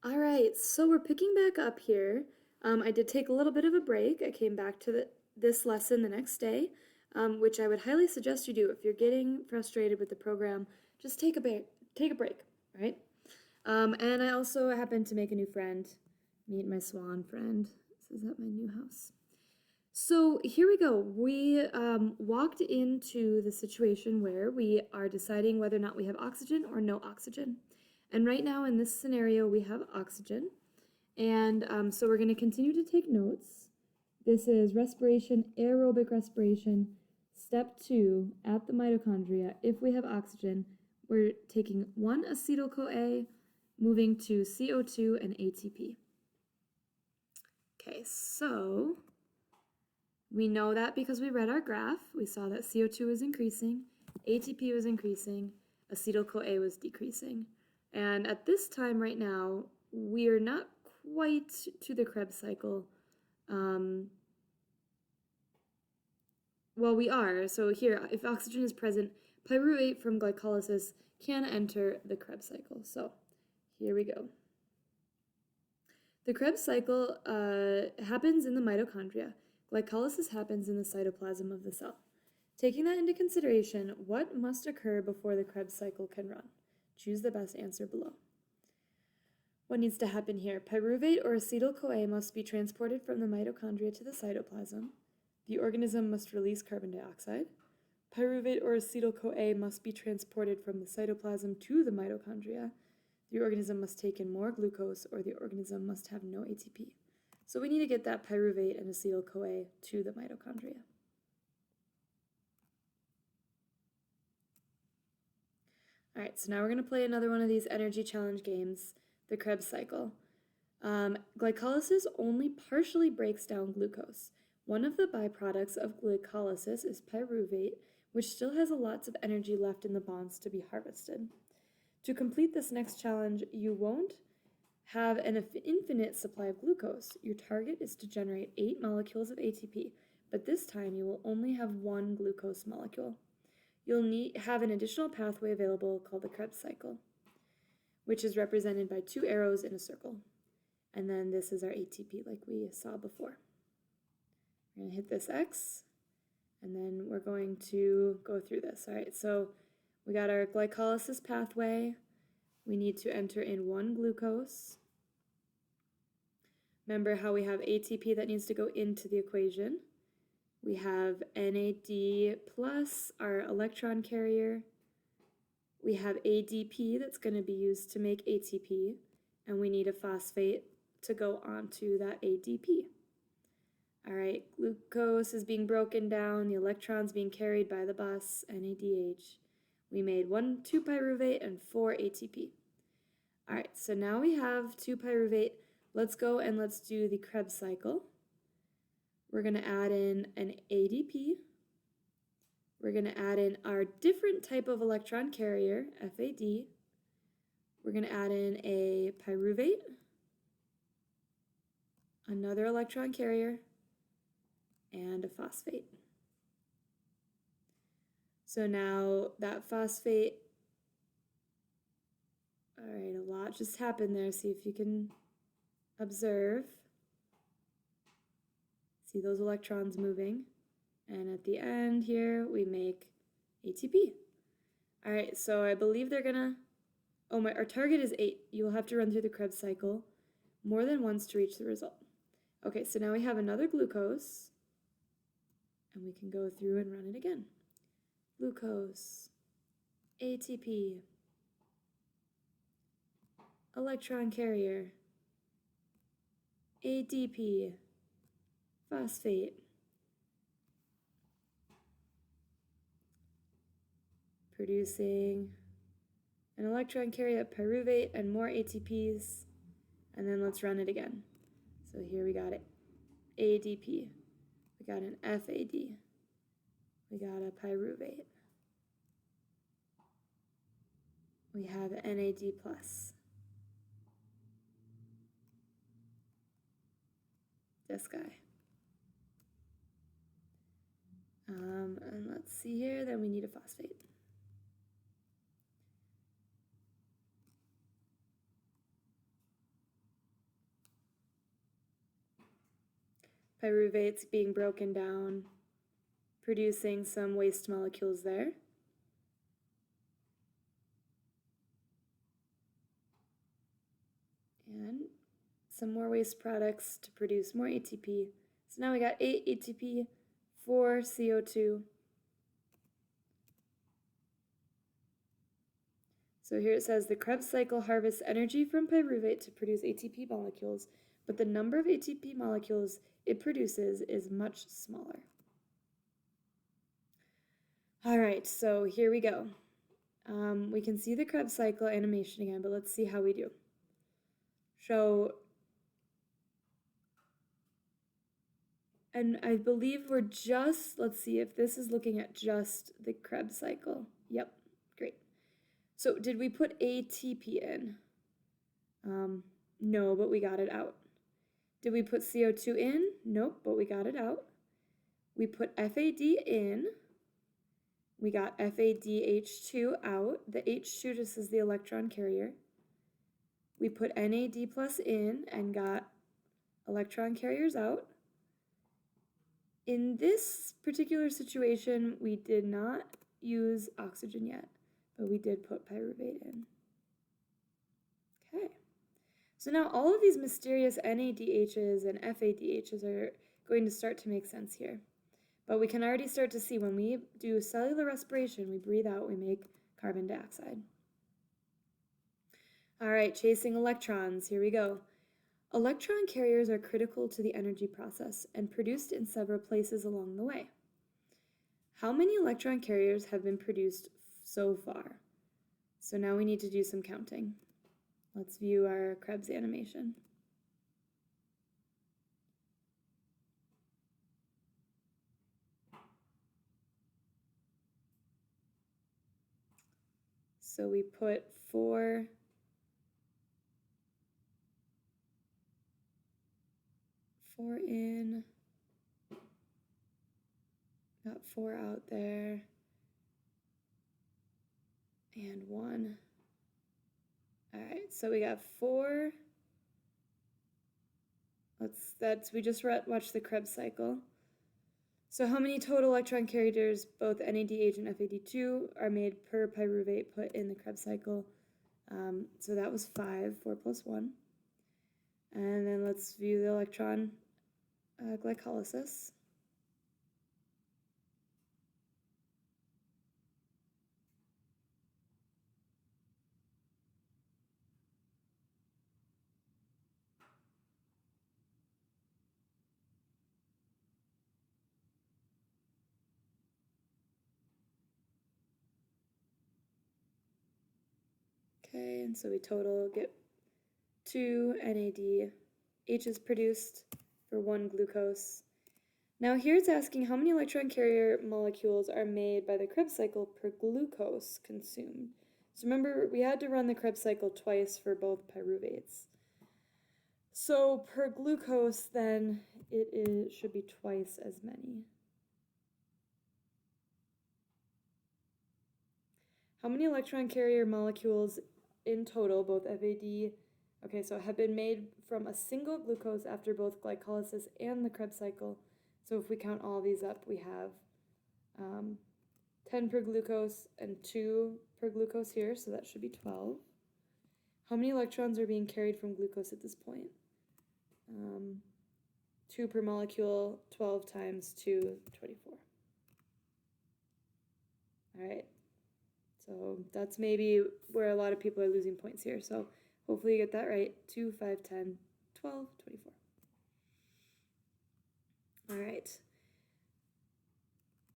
All right, so we're picking back up here. I did take a little bit of a break. I came back to this lesson the next day, which I would highly suggest you do. If you're getting frustrated with the program, just take a break, right? And I also happened to make a new friend, meet my swan friend. This is at my new house. So here we go. We walked into the situation where we are deciding whether or not we have oxygen or no oxygen. And right now in this scenario, we have oxygen. And so we're going to continue to take notes. This is respiration, aerobic respiration, step 2 at the mitochondria. If we have oxygen, we're taking 1 acetyl-CoA, moving to CO2 and ATP. Okay, so we know that because we read our graph. We saw that CO2 was increasing, ATP was increasing, acetyl-CoA was decreasing. And at this time right now, we are not quite to the Krebs cycle. Well, we are. So here, if oxygen is present, pyruvate from glycolysis can enter the Krebs cycle. So here we go. The Krebs cycle happens in the mitochondria. Glycolysis happens in the cytoplasm of the cell. Taking that into consideration, what must occur before the Krebs cycle can run? Choose the best answer below. What needs to happen here? Pyruvate or acetyl-CoA must be transported from the mitochondria to the cytoplasm. The organism must release carbon dioxide. Pyruvate or acetyl-CoA must be transported from the cytoplasm to the mitochondria. The organism must take in more glucose, or the organism must have no ATP. So we need to get that pyruvate and acetyl-CoA to the mitochondria. All right, so now we're going to play another one of these energy challenge games, the Krebs cycle. Glycolysis only partially breaks down glucose. One of the byproducts of glycolysis is pyruvate, which still has lots of energy left in the bonds to be harvested. To complete this next challenge, you won't have an infinite supply of glucose. Your target is to generate 8 molecules of ATP, but this time you will only have 1 glucose molecule. You'll have an additional pathway available called the Krebs cycle, which is represented by 2 arrows in a circle. And then this is our ATP like we saw before. We're going to hit this X, and then we're going to go through this. All right, so we got our glycolysis pathway. We need to enter in 1 glucose. Remember how we have ATP that needs to go into the equation. We have NAD plus, our electron carrier. We have ADP that's going to be used to make ATP, and we need a phosphate to go onto that ADP. All right, glucose is being broken down, the electrons being carried by the bus, NADH. We made 2 pyruvate and 4 ATP. All right, so now we have 2 pyruvate. Let's go and let's do the Krebs cycle. We're going to add in an ADP. We're going to add in our different type of electron carrier, FAD. We're going to add in a pyruvate, another electron carrier, and a phosphate. So now that phosphate, all right, a lot just happened there. See if you can observe. See those electrons moving. And at the end here, we make ATP. All right, so I believe they're gonna, our target is 8. You will have to run through the Krebs cycle more than once to reach the result. Okay, so now we have another glucose, and we can go through and run it again. Glucose, ATP, electron carrier, ADP, phosphate, producing an electron carrier, pyruvate, and more ATPs, and then let's run it again. So here we got it, ADP, we got an FAD, we got a pyruvate, we have NAD+. This guy. And let's see here, then we need a phosphate. pyruvates being broken down, producing some waste molecules there. And some more waste products to produce more ATP. So now we got 8 ATP, 4 CO2. So here it says the Krebs cycle harvests energy from pyruvate to produce ATP molecules, but the number of ATP molecules it produces is much smaller. All right, so here we go. We can see the Krebs cycle animation again, but let's see how we do. So, and I believe we're just, let's see if this is looking at just the Krebs cycle. Yep, great. So did we put ATP in? No, but we got it out. Did we put CO2 in? Nope, but we got it out. We put FAD in. We got FADH2 out. The H2 just is the electron carrier. We put NAD plus in and got electron carriers out. In this particular situation, we did not use oxygen yet, but we did put pyruvate in. Okay. So now all of these mysterious NADHs and FADHs are going to start to make sense here. But we can already start to see when we do cellular respiration, we breathe out, we make carbon dioxide. All right, chasing electrons, here we go. Electron carriers are critical to the energy process and produced in several places along the way. How many electron carriers have been produced so far? So now we need to do some counting. Let's view our Krebs animation. So we put 4 in, got 4 out there, and 1. All right, so we got 4. We just watched the Krebs cycle. So how many total electron carriers, both NADH and FAD2, are made per pyruvate put in the Krebs cycle? So that was 5, 4 plus 1. And then let's view the electron glycolysis. Okay, and so we total get 2 NADHs produced for 1 glucose. Now here it's asking how many electron carrier molecules are made by the Krebs cycle per glucose consumed. So remember, we had to run the Krebs cycle twice for both pyruvates. So per glucose, then, it should be twice as many. How many electron carrier molecules in total, both FAD, okay, so have been made from a single glucose after both glycolysis and the Krebs cycle? So if we count all these up, we have 10 per glucose and 2 per glucose here, so that should be 12. How many electrons are being carried from glucose at this point? 2 per molecule, 12 times 2, 24. All right, so that's maybe where a lot of people are losing points here. So hopefully you get that right. 2, 5, 10, 12, 24. All right,